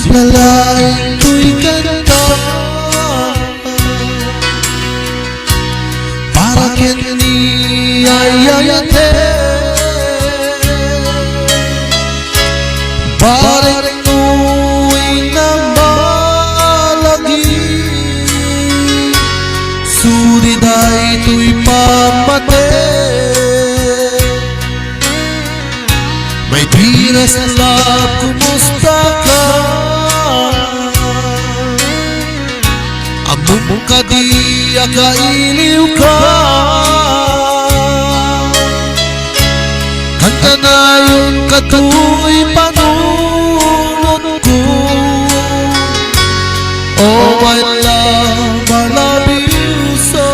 Simple lang ito'y kanta para kini ayayate bareng nuwi na malagi suriday ito'y pamate may dearest love, kumusta ka? Among ka di akailiw ka kanta na yun katu'y panunod ko oh my love, I love you so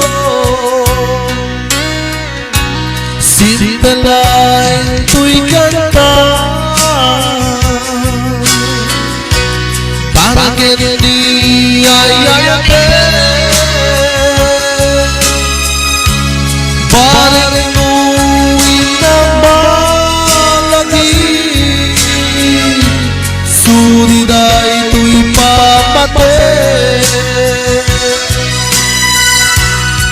simple lang ito'y kanta para kini ayayate bareng nuwi na malagi suriday ito'y pamate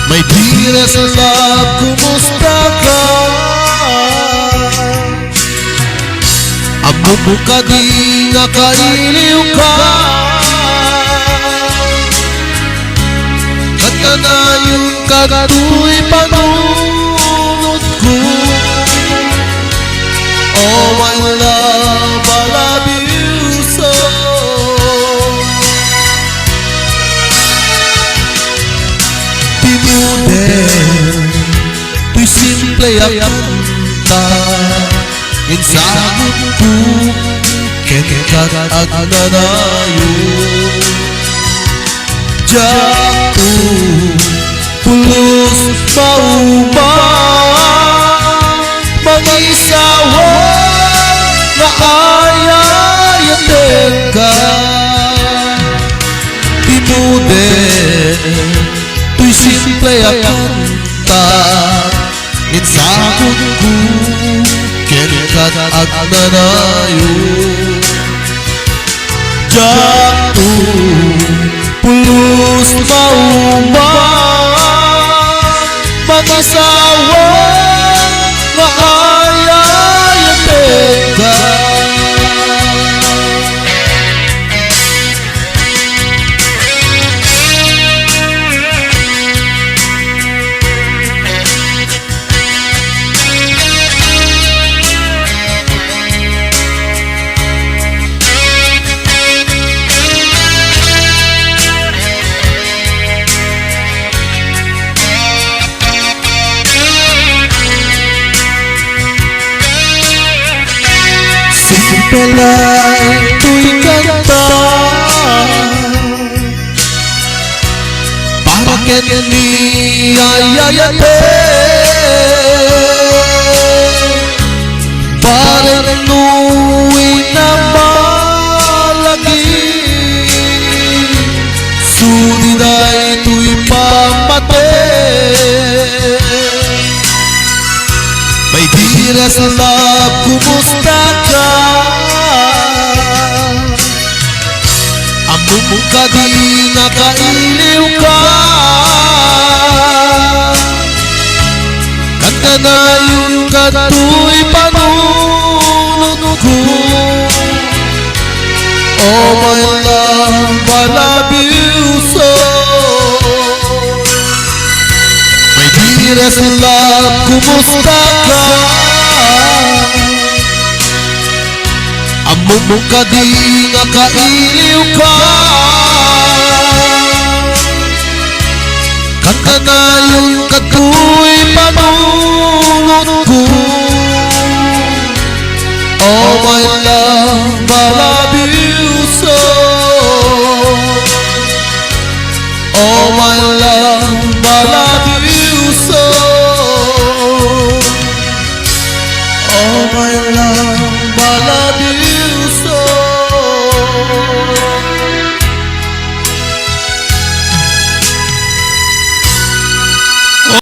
may dearest love, kumusta ka? Among ka di nakailiw ka kanta na yun katu'y panunod ko oh my love, I love you so Pinudel to'y simple akanta insagot ko kenkat agnanayo jatuh pulos mauman mangisawa na ayayate ka Pinudel to'y simple akanta insagot ko kenkat agnanayo jatuh pulos mauman mag-asawa na ayayate ka simple lang ito'y kanta para kini ayayate bareng nuwi na malagi suriday ito'y pamate may dearest love, kumusta ka? Among ka di nakailiw ka kanta na yun katu'y panunod ko oh my love, I love you so may dearest love, kumusta ka? Among ka di nakailiw ka kanta na yun katu'y panunod